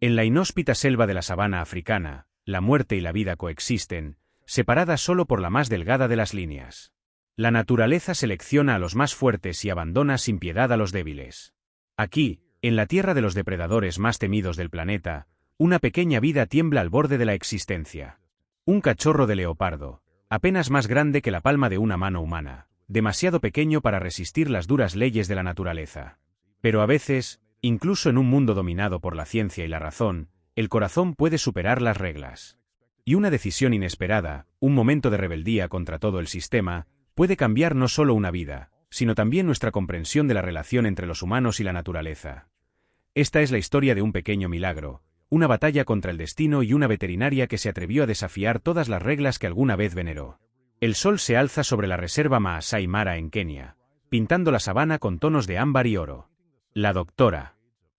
En la inhóspita selva de la sabana africana, la muerte y la vida coexisten, separadas solo por la más delgada de las líneas. La naturaleza selecciona a los más fuertes y abandona sin piedad a los débiles. Aquí, en la tierra de los depredadores más temidos del planeta, una pequeña vida tiembla al borde de la existencia. Un cachorro de leopardo, apenas más grande que la palma de una mano humana, demasiado pequeño para resistir las duras leyes de la naturaleza. Pero a veces, incluso en un mundo dominado por la ciencia y la razón, el corazón puede superar las reglas. Y una decisión inesperada, un momento de rebeldía contra todo el sistema, puede cambiar no solo una vida, sino también nuestra comprensión de la relación entre los humanos y la naturaleza. Esta es la historia de un pequeño milagro, una batalla contra el destino y una veterinaria que se atrevió a desafiar todas las reglas que alguna vez veneró. El sol se alza sobre la reserva Maasai Mara en Kenia, pintando la sabana con tonos de ámbar y oro. La doctora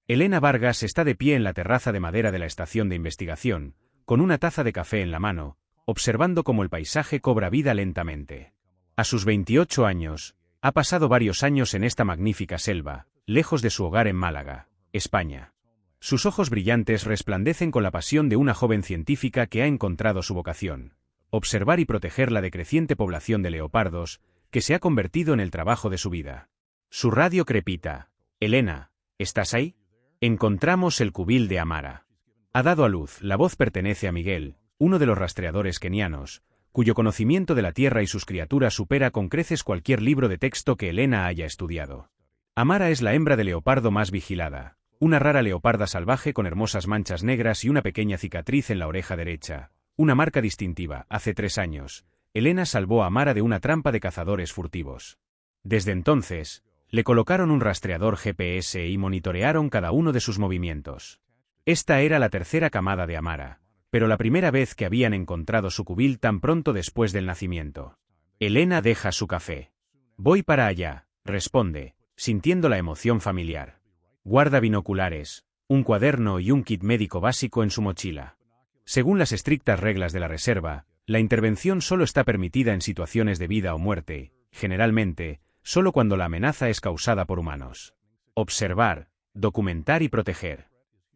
Elena Vargas está de pie en la terraza de madera de la estación de investigación, con una taza de café en la mano, observando cómo el paisaje cobra vida lentamente. A sus 28 años, ha pasado varios años en esta magnífica selva, lejos de su hogar en Málaga, España. Sus ojos brillantes resplandecen con la pasión de una joven científica que ha encontrado su vocación: observar y proteger la decreciente población de leopardos, que se ha convertido en el trabajo de su vida. Su radio crepita. Elena, ¿estás ahí? Encontramos el cubil de Amara. Ha dado a luz. La voz pertenece a Miguel, uno de los rastreadores kenianos, cuyo conocimiento de la Tierra y sus criaturas supera con creces cualquier libro de texto que Elena haya estudiado. Amara es la hembra de leopardo más vigilada, una rara leoparda salvaje con hermosas manchas negras y una pequeña cicatriz en la oreja derecha, una marca distintiva. Hace 3 años, Elena salvó a Amara de una trampa de cazadores furtivos. Desde entonces, le colocaron un rastreador GPS y monitorearon cada uno de sus movimientos. Esta era la tercera camada de Amara, pero la primera vez que habían encontrado su cubil tan pronto después del nacimiento. Elena deja su café. Voy para allá, responde, sintiendo la emoción familiar. Guarda binoculares, un cuaderno y un kit médico básico en su mochila. Según las estrictas reglas de la reserva, la intervención solo está permitida en situaciones de vida o muerte, generalmente, solo cuando la amenaza es causada por humanos. Observar, documentar y proteger.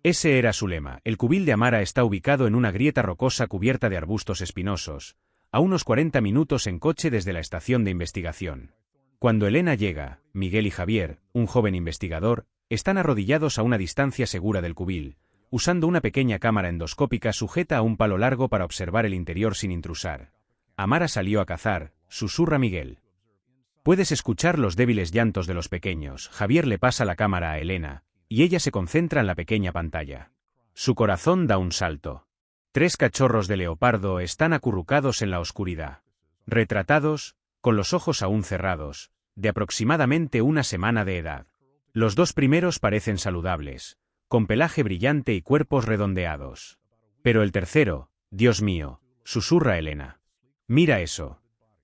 Ese era su lema. El cubil de Amara está ubicado en una grieta rocosa cubierta de arbustos espinosos, a unos 40 minutos en coche desde la estación de investigación. Cuando Elena llega, Miguel y Javier, un joven investigador, están arrodillados a una distancia segura del cubil, usando una pequeña cámara endoscópica sujeta a un palo largo para observar el interior sin intrusar. Amara salió a cazar, susurra Miguel. Puedes escuchar los débiles llantos de los pequeños. Javier le pasa la cámara a Elena, y ella se concentra en la pequeña pantalla. Su corazón da un salto. 3 cachorros de leopardo están acurrucados en la oscuridad. Retratados, con los ojos aún cerrados, de aproximadamente una semana de edad. Los 2 primeros parecen saludables, con pelaje brillante y cuerpos redondeados. Pero el tercero, Dios mío, susurra Elena. Mira eso.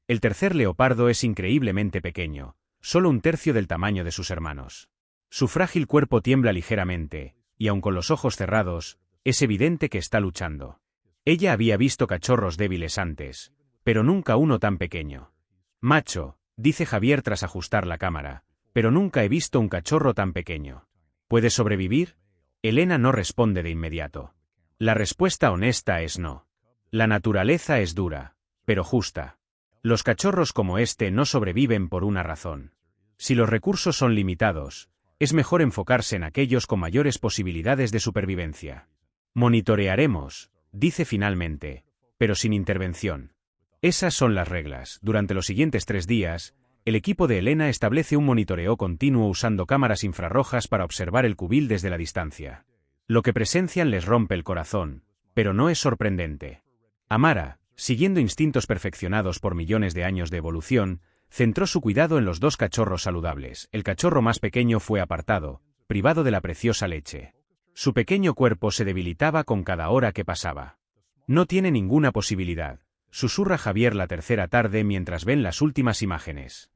El tercer leopardo es increíblemente pequeño, solo 1/3 del tamaño de sus hermanos. Su frágil cuerpo tiembla ligeramente, y aun con los ojos cerrados, es evidente que está luchando. Ella había visto cachorros débiles antes, pero nunca uno tan pequeño. Macho, dice Javier tras ajustar la cámara, pero nunca he visto un cachorro tan pequeño. ¿Puede sobrevivir? Elena no responde de inmediato. La respuesta honesta es no. La naturaleza es dura, pero justa. Los cachorros como este no sobreviven por una razón. Si los recursos son limitados, es mejor enfocarse en aquellos con mayores posibilidades de supervivencia. Monitorearemos, dice finalmente, pero sin intervención. Esas son las reglas. Durante los siguientes 3 días, el equipo de Elena establece un monitoreo continuo usando cámaras infrarrojas para observar el cubil desde la distancia. Lo que presencian les rompe el corazón, pero no es sorprendente. Amara, siguiendo instintos perfeccionados por millones de años de evolución, centró su cuidado en los 2 cachorros saludables. El cachorro más pequeño fue apartado, privado de la preciosa leche. Su pequeño cuerpo se debilitaba con cada hora que pasaba. No tiene ninguna posibilidad, susurra Javier la tercera tarde mientras ven las últimas imágenes.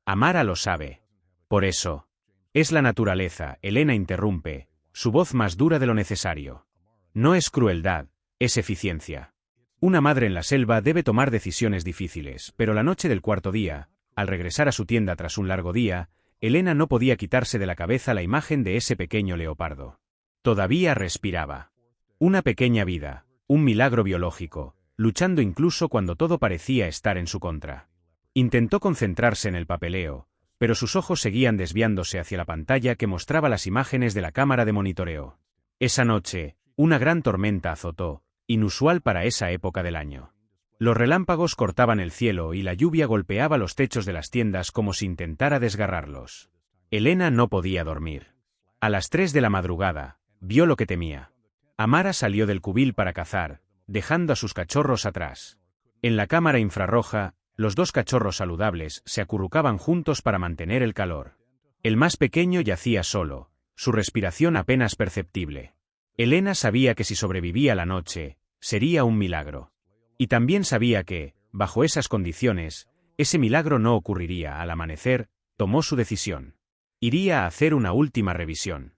Amara lo sabe. Por eso. Es la naturaleza, Elena interrumpe, su voz más dura de lo necesario. No es crueldad, es eficiencia. Una madre en la selva debe tomar decisiones difíciles, pero la noche del 4.º día, al regresar a su tienda tras un largo día, Elena no podía quitarse de la cabeza la imagen de ese pequeño leopardo. Todavía respiraba. Una pequeña vida, un milagro biológico, luchando incluso cuando todo parecía estar en su contra. Intentó concentrarse en el papeleo, pero sus ojos seguían desviándose hacia la pantalla que mostraba las imágenes de la cámara de monitoreo. Esa noche, una gran tormenta azotó, inusual para esa época del año. Los relámpagos cortaban el cielo y la lluvia golpeaba los techos de las tiendas como si intentara desgarrarlos. Elena no podía dormir. A las 3 de la madrugada, vio lo que temía. Amara salió del cubil para cazar, dejando a sus cachorros atrás. En la cámara infrarroja, los dos cachorros saludables se acurrucaban juntos para mantener el calor. El más pequeño yacía solo, su respiración apenas perceptible. Elena sabía que si sobrevivía la noche, sería un milagro. Y también sabía que, bajo esas condiciones, ese milagro no ocurriría al amanecer. Tomó su decisión. Iría a hacer una última revisión.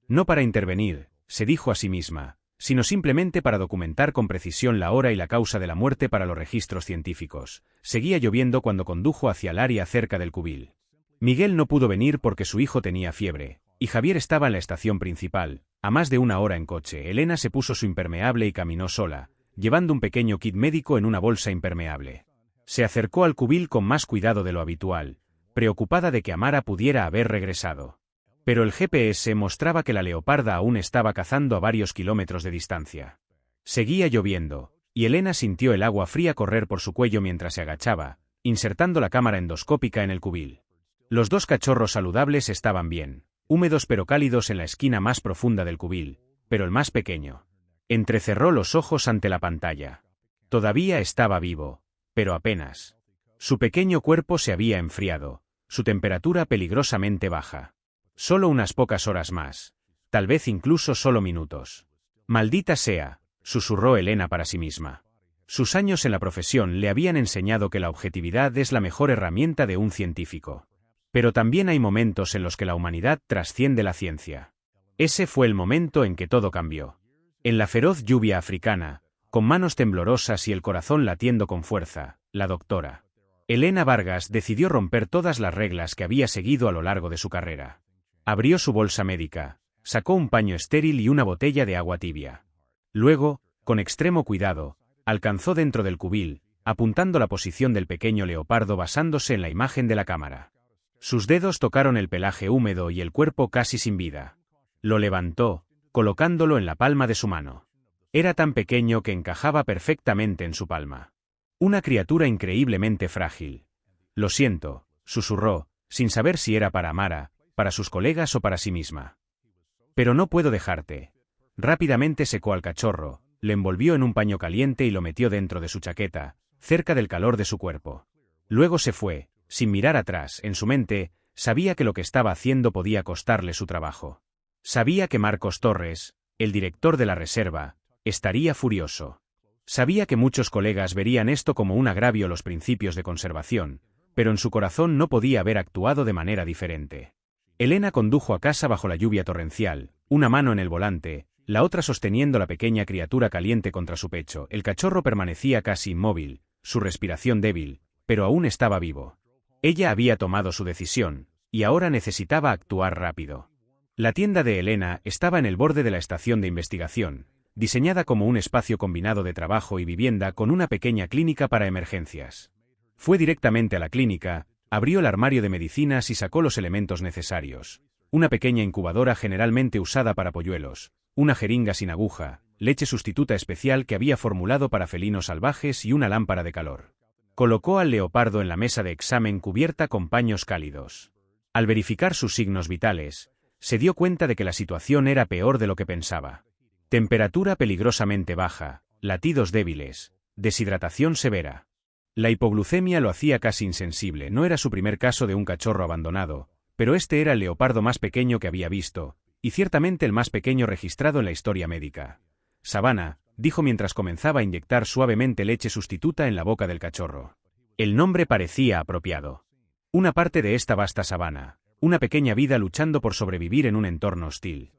No para intervenir, se dijo a sí misma, sino simplemente para documentar con precisión la hora y la causa de la muerte para los registros científicos. Seguía lloviendo cuando condujo hacia el área cerca del cubil. Miguel no pudo venir porque su hijo tenía fiebre, y Javier estaba en la estación principal, a más de una hora en coche. Elena se puso su impermeable y caminó sola, llevando un pequeño kit médico en una bolsa impermeable. Se acercó al cubil con más cuidado de lo habitual, preocupada de que Amara pudiera haber regresado. Pero el GPS mostraba que la leoparda aún estaba cazando a varios kilómetros de distancia. Seguía lloviendo, y Elena sintió el agua fría correr por su cuello mientras se agachaba, insertando la cámara endoscópica en el cubil. Los dos cachorros saludables estaban bien, húmedos pero cálidos en la esquina más profunda del cubil, pero el más pequeño entrecerró los ojos ante la pantalla. Todavía estaba vivo, pero apenas. Su pequeño cuerpo se había enfriado, su temperatura peligrosamente baja. Solo unas pocas horas más, tal vez incluso solo minutos. Maldita sea, susurró Elena para sí misma. Sus años en la profesión le habían enseñado que la objetividad es la mejor herramienta de un científico. Pero también hay momentos en los que la humanidad trasciende la ciencia. Ese fue el momento en que todo cambió. En la feroz lluvia africana, con manos temblorosas y el corazón latiendo con fuerza, la doctora Elena Vargas decidió romper todas las reglas que había seguido a lo largo de su carrera. Abrió su bolsa médica, sacó un paño estéril y una botella de agua tibia. Luego, con extremo cuidado, alcanzó dentro del cubil, apuntando la posición del pequeño leopardo basándose en la imagen de la cámara. Sus dedos tocaron el pelaje húmedo y el cuerpo casi sin vida. Lo levantó, colocándolo en la palma de su mano. Era tan pequeño que encajaba perfectamente en su palma. Una criatura increíblemente frágil. Lo siento, susurró, sin saber si era para Amara, para sus colegas o para sí misma. Pero no puedo dejarte. Rápidamente secó al cachorro, le envolvió en un paño caliente y lo metió dentro de su chaqueta, cerca del calor de su cuerpo. Luego se fue, sin mirar atrás. En su mente, sabía que lo que estaba haciendo podía costarle su trabajo. Sabía que Marcos Torres, el director de la reserva, estaría furioso. Sabía que muchos colegas verían esto como un agravio a los principios de conservación, pero en su corazón no podía haber actuado de manera diferente. Elena condujo a casa bajo la lluvia torrencial, una mano en el volante, la otra sosteniendo la pequeña criatura caliente contra su pecho. El cachorro permanecía casi inmóvil, su respiración débil, pero aún estaba vivo. Ella había tomado su decisión, y ahora necesitaba actuar rápido. La tienda de Elena estaba en el borde de la estación de investigación, diseñada como un espacio combinado de trabajo y vivienda con una pequeña clínica para emergencias. Fue directamente a la clínica, abrió el armario de medicinas y sacó los elementos necesarios. Una pequeña incubadora generalmente usada para polluelos, una jeringa sin aguja, leche sustituta especial que había formulado para felinos salvajes y una lámpara de calor. Colocó al leopardo en la mesa de examen cubierta con paños cálidos. Al verificar sus signos vitales, se dio cuenta de que la situación era peor de lo que pensaba. Temperatura peligrosamente baja, latidos débiles, deshidratación severa. La hipoglucemia lo hacía casi insensible. No era su primer caso de un cachorro abandonado, pero este era el leopardo más pequeño que había visto, y ciertamente el más pequeño registrado en la historia médica. Savannah, dijo mientras comenzaba a inyectar suavemente leche sustituta en la boca del cachorro. El nombre parecía apropiado. Una parte de esta vasta sabana, una pequeña vida luchando por sobrevivir en un entorno hostil.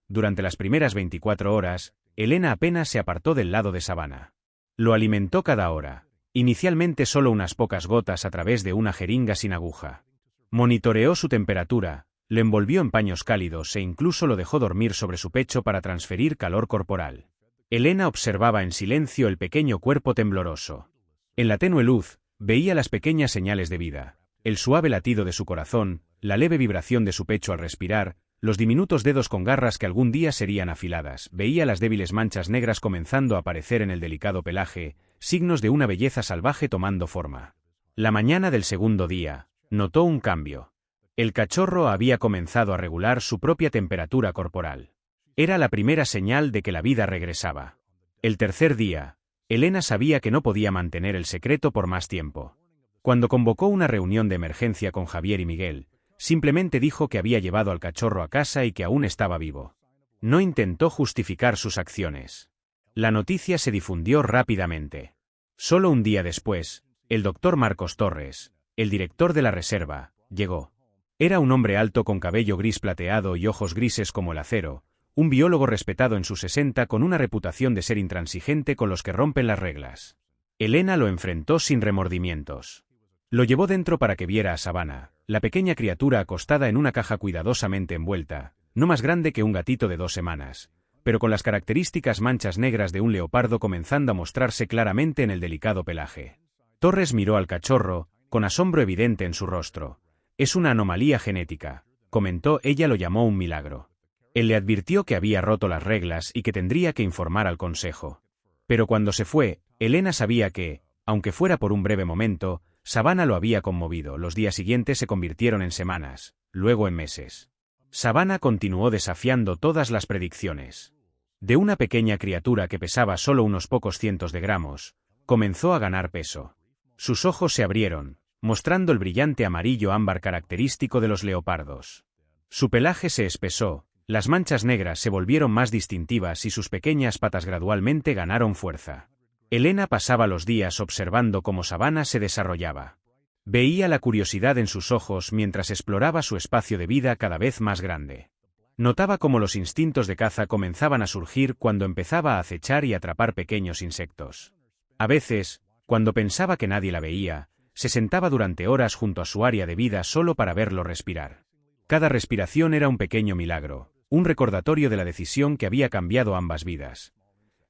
Durante las primeras 24 horas, Elena apenas se apartó del lado de Savannah. Lo alimentó cada hora, inicialmente solo unas pocas gotas a través de una jeringa sin aguja. Monitoreó su temperatura, Le envolvió en paños cálidos e incluso lo dejó dormir sobre su pecho para transferir calor corporal. Elena observaba en silencio el pequeño cuerpo tembloroso. En la tenue luz, veía las pequeñas señales de vida, el suave latido de su corazón, la leve vibración de su pecho al respirar, los diminutos dedos con garras que algún día serían afiladas, veía las débiles manchas negras comenzando a aparecer en el delicado pelaje, signos de una belleza salvaje tomando forma. La mañana del segundo día, notó un cambio. El cachorro había comenzado a regular su propia temperatura corporal. Era la primera señal de que la vida regresaba. El tercer día, Elena sabía que no podía mantener el secreto por más tiempo. Cuando convocó una reunión de emergencia con Javier y Miguel, simplemente dijo que había llevado al cachorro a casa y que aún estaba vivo. No intentó justificar sus acciones. La noticia se difundió rápidamente. Solo un día después, el doctor Marcos Torres, el director de la reserva, llegó. Era un hombre alto con cabello gris plateado y ojos grises como el acero, un biólogo respetado en sus 60 con una reputación de ser intransigente con los que rompen las reglas. Elena lo enfrentó sin remordimientos. Lo llevó dentro para que viera a Savannah, la pequeña criatura acostada en una caja cuidadosamente envuelta, no más grande que un gatito de 2 semanas, pero con las características manchas negras de un leopardo comenzando a mostrarse claramente en el delicado pelaje. Torres miró al cachorro, con asombro evidente en su rostro. «Es una anomalía genética», comentó. Ella lo llamó un milagro. Él le advirtió que había roto las reglas y que tendría que informar al consejo. Pero cuando se fue, Elena sabía que, aunque fuera por un breve momento, Savannah lo había conmovido. Los días siguientes se convirtieron en semanas, luego en meses. Savannah continuó desafiando todas las predicciones. De una pequeña criatura que pesaba solo unos pocos cientos de gramos, comenzó a ganar peso. Sus ojos se abrieron, mostrando el brillante amarillo ámbar característico de los leopardos. Su pelaje se espesó, las manchas negras se volvieron más distintivas y sus pequeñas patas gradualmente ganaron fuerza. Elena pasaba los días observando cómo Savannah se desarrollaba. Veía la curiosidad en sus ojos mientras exploraba su espacio de vida cada vez más grande. Notaba cómo los instintos de caza comenzaban a surgir cuando empezaba a acechar y atrapar pequeños insectos. A veces, cuando pensaba que nadie la veía, se sentaba durante horas junto a su área de vida solo para verlo respirar. Cada respiración era un pequeño milagro, un recordatorio de la decisión que había cambiado ambas vidas.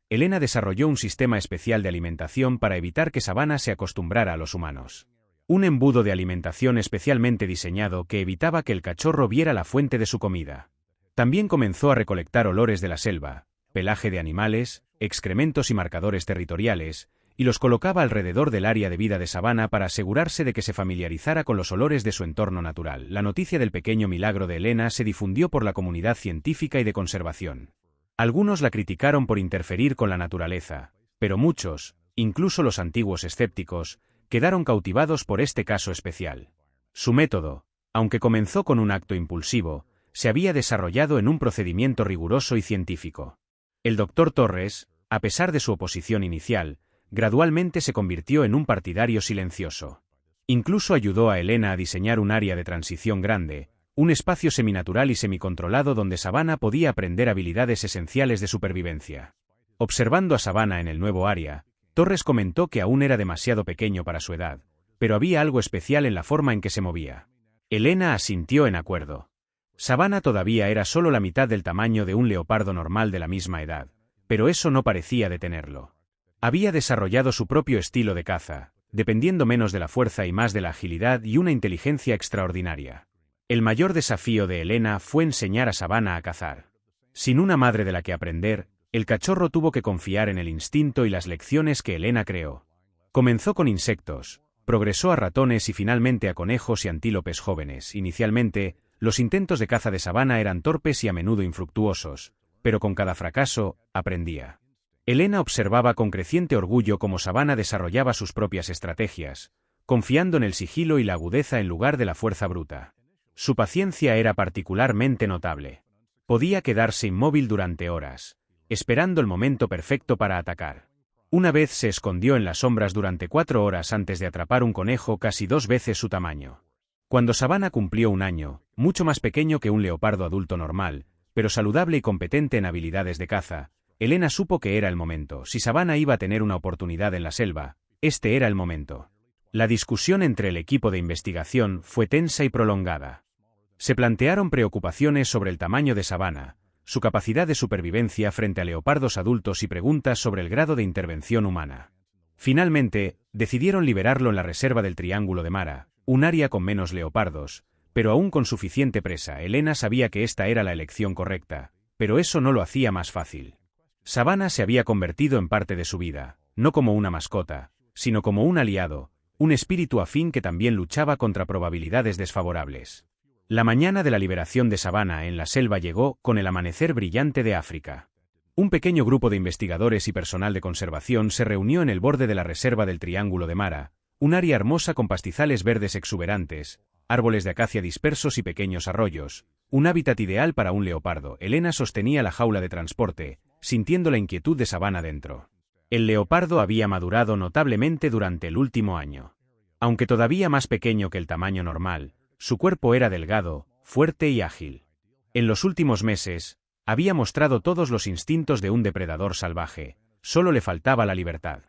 Elena desarrolló un sistema especial de alimentación para evitar que Savannah se acostumbrara a los humanos. Un embudo de alimentación especialmente diseñado que evitaba que el cachorro viera la fuente de su comida. También comenzó a recolectar olores de la selva, pelaje de animales, excrementos y marcadores territoriales, y los colocaba alrededor del área de vida de Savannah para asegurarse de que se familiarizara con los olores de su entorno natural. La noticia del pequeño milagro de Elena se difundió por la comunidad científica y de conservación. Algunos la criticaron por interferir con la naturaleza, pero muchos, incluso los antiguos escépticos, quedaron cautivados por este caso especial. Su método, aunque comenzó con un acto impulsivo, se había desarrollado en un procedimiento riguroso y científico. El doctor Torres, a pesar de su oposición inicial, gradualmente se convirtió en un partidario silencioso. Incluso ayudó a Elena a diseñar un área de transición grande, un espacio seminatural y semicontrolado donde Savannah podía aprender habilidades esenciales de supervivencia. Observando a Savannah en el nuevo área, Torres comentó que aún era demasiado pequeño para su edad, pero había algo especial en la forma en que se movía. Elena asintió en acuerdo. Savannah todavía era solo la mitad del tamaño de un leopardo normal de la misma edad, pero eso no parecía detenerlo. Había desarrollado su propio estilo de caza, dependiendo menos de la fuerza y más de la agilidad y una inteligencia extraordinaria. El mayor desafío de Elena fue enseñar a Savannah a cazar. Sin una madre de la que aprender, el cachorro tuvo que confiar en el instinto y las lecciones que Elena creó. Comenzó con insectos, progresó a ratones y finalmente a conejos y antílopes jóvenes. Inicialmente, los intentos de caza de Savannah eran torpes y a menudo infructuosos, pero con cada fracaso, aprendía. Elena observaba con creciente orgullo cómo Savannah desarrollaba sus propias estrategias, confiando en el sigilo y la agudeza en lugar de la fuerza bruta. Su paciencia era particularmente notable. Podía quedarse inmóvil durante horas, esperando el momento perfecto para atacar. Una vez se escondió en las sombras durante 4 horas antes de atrapar un conejo casi 2 veces su tamaño. Cuando Savannah cumplió 1 año, mucho más pequeño que un leopardo adulto normal, pero saludable y competente en habilidades de caza, Elena supo que era el momento. Si Savannah iba a tener una oportunidad en la selva, este era el momento. La discusión entre el equipo de investigación fue tensa y prolongada. Se plantearon preocupaciones sobre el tamaño de Savannah, su capacidad de supervivencia frente a leopardos adultos y preguntas sobre el grado de intervención humana. Finalmente, decidieron liberarlo en la reserva del Triángulo de Mara, un área con menos leopardos, pero aún con suficiente presa. Elena sabía que esta era la elección correcta, pero eso no lo hacía más fácil. Savannah se había convertido en parte de su vida, no como una mascota, sino como un aliado, un espíritu afín que también luchaba contra probabilidades desfavorables. La mañana de la liberación de Savannah en la selva llegó con el amanecer brillante de África. Un pequeño grupo de investigadores y personal de conservación se reunió en el borde de la reserva del Triángulo de Mara, un área hermosa con pastizales verdes exuberantes, árboles de acacia dispersos y pequeños arroyos, un hábitat ideal para un leopardo. Elena sostenía la jaula de transporte, sintiendo la inquietud de Savannah dentro. El leopardo había madurado notablemente durante el último año. Aunque todavía más pequeño que el tamaño normal, su cuerpo era delgado, fuerte y ágil. En los últimos meses, había mostrado todos los instintos de un depredador salvaje, solo le faltaba la libertad.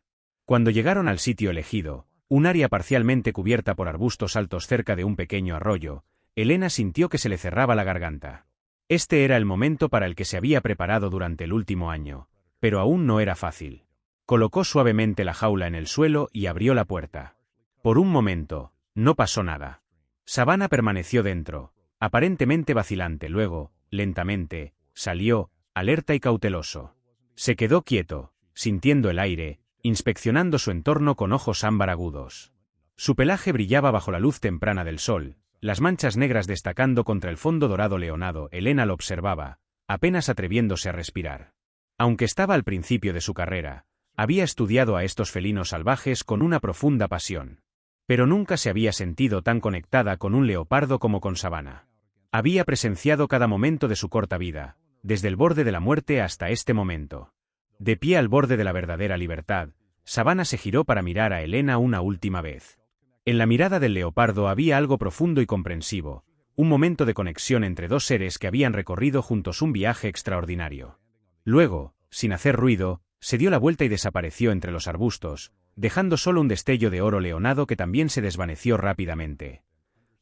Cuando llegaron al sitio elegido, un área parcialmente cubierta por arbustos altos cerca de un pequeño arroyo, Elena sintió que se le cerraba la garganta. Este era el momento para el que se había preparado durante el último año, pero aún no era fácil. Colocó suavemente la jaula en el suelo y abrió la puerta. Por un momento, no pasó nada. Savannah permaneció dentro, aparentemente vacilante. Luego, lentamente, salió, alerta y cauteloso. Se quedó quieto, sintiendo el aire, inspeccionando su entorno con ojos ámbar agudos. Su pelaje brillaba bajo la luz temprana del sol, las manchas negras destacando contra el fondo dorado leonado. Elena lo observaba, apenas atreviéndose a respirar. Aunque estaba al principio de su carrera, había estudiado a estos felinos salvajes con una profunda pasión. Pero nunca se había sentido tan conectada con un leopardo como con Savannah. Había presenciado cada momento de su corta vida, desde el borde de la muerte hasta este momento. De pie al borde de la verdadera libertad, Savannah se giró para mirar a Elena una última vez. En la mirada del leopardo había algo profundo y comprensivo, un momento de conexión entre dos seres que habían recorrido juntos un viaje extraordinario. Luego, sin hacer ruido, se dio la vuelta y desapareció entre los arbustos, dejando solo un destello de oro leonado que también se desvaneció rápidamente.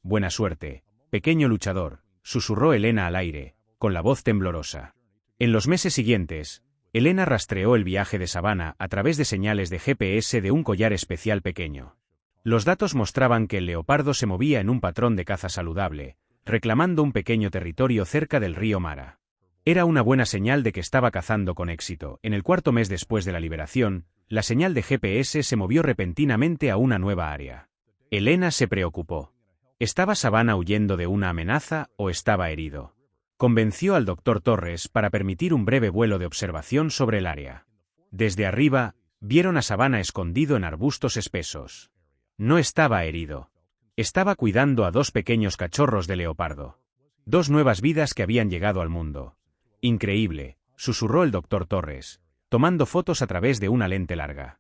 «Buena suerte, pequeño luchador», susurró Elena al aire, con la voz temblorosa. En los meses siguientes, Elena rastreó el viaje de Savannah a través de señales de GPS de un collar especial pequeño. Los datos mostraban que el leopardo se movía en un patrón de caza saludable, reclamando un pequeño territorio cerca del río Mara. Era una buena señal de que estaba cazando con éxito. En el cuarto mes después de la liberación, la señal de GPS se movió repentinamente a una nueva área. Elena se preocupó. ¿Estaba Savannah huyendo de una amenaza o estaba herido? Convenció al Dr. Torres para permitir un breve vuelo de observación sobre el área. Desde arriba, vieron a Savannah escondido en arbustos espesos. No estaba herido. Estaba cuidando a dos pequeños cachorros de leopardo. Dos nuevas vidas que habían llegado al mundo. Increíble, susurró el Dr. Torres, tomando fotos a través de una lente larga.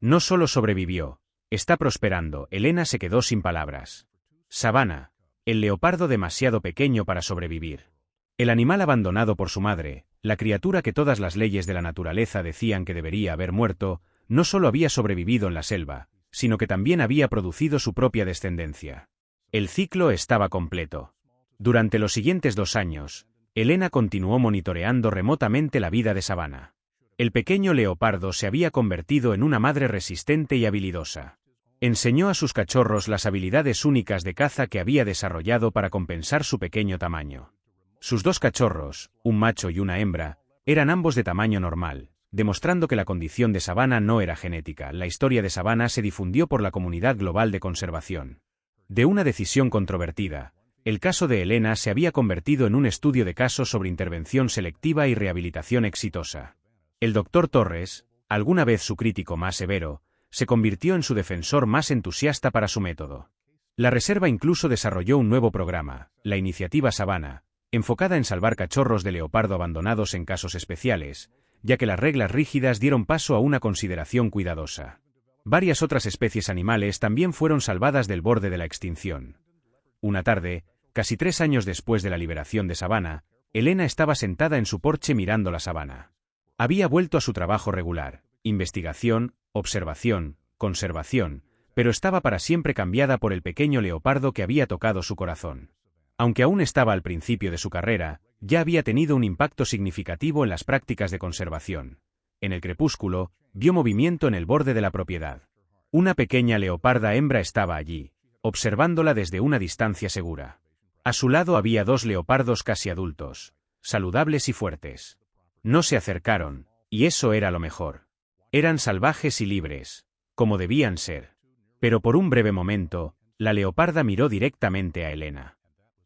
No solo sobrevivió, está prosperando. Elena se quedó sin palabras. Savannah, el leopardo demasiado pequeño para sobrevivir. El animal abandonado por su madre, la criatura que todas las leyes de la naturaleza decían que debería haber muerto, no solo había sobrevivido en la selva, sino que también había producido su propia descendencia. El ciclo estaba completo. Durante los siguientes 2 años, Elena continuó monitoreando remotamente la vida de Savannah. El pequeño leopardo se había convertido en una madre resistente y habilidosa. Enseñó a sus cachorros las habilidades únicas de caza que había desarrollado para compensar su pequeño tamaño. Sus 2 cachorros, un macho y una hembra, eran ambos de tamaño normal, demostrando que la condición de Savannah no era genética. La historia de Savannah se difundió por la comunidad global de conservación. De una decisión controvertida, el caso de Elena se había convertido en un estudio de casos sobre intervención selectiva y rehabilitación exitosa. El Dr. Torres, alguna vez su crítico más severo, se convirtió en su defensor más entusiasta para su método. La reserva incluso desarrolló un nuevo programa, la Iniciativa Savannah, enfocada en salvar cachorros de leopardo abandonados en casos especiales, ya que las reglas rígidas dieron paso a una consideración cuidadosa. Varias otras especies animales también fueron salvadas del borde de la extinción. Una tarde, casi 3 años después de la liberación de Savannah, Elena estaba sentada en su porche mirando la sabana. Había vuelto a su trabajo regular, investigación, observación, conservación, pero estaba para siempre cambiada por el pequeño leopardo que había tocado su corazón. Aunque aún estaba al principio de su carrera, ya había tenido un impacto significativo en las prácticas de conservación. En el crepúsculo, vio movimiento en el borde de la propiedad. Una pequeña leoparda hembra estaba allí, observándola desde una distancia segura. A su lado había 2 leopardos casi adultos, saludables y fuertes. No se acercaron, y eso era lo mejor. Eran salvajes y libres, como debían ser. Pero por un breve momento, la leoparda miró directamente a Elena.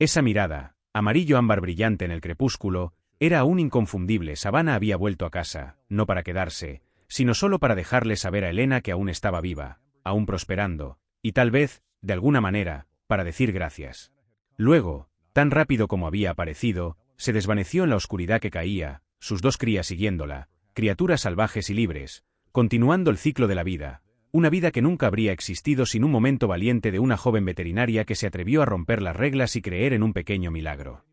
Esa mirada, amarillo ámbar brillante en el crepúsculo, era aún inconfundible. Savannah había vuelto a casa, no para quedarse, sino solo para dejarle saber a Elena que aún estaba viva, aún prosperando, y tal vez, de alguna manera, para decir gracias. Luego, tan rápido como había aparecido, se desvaneció en la oscuridad que caía, sus 2 crías siguiéndola, criaturas salvajes y libres, continuando el ciclo de la vida, una vida que nunca habría existido sin un momento valiente de una joven veterinaria que se atrevió a romper las reglas y creer en un pequeño milagro.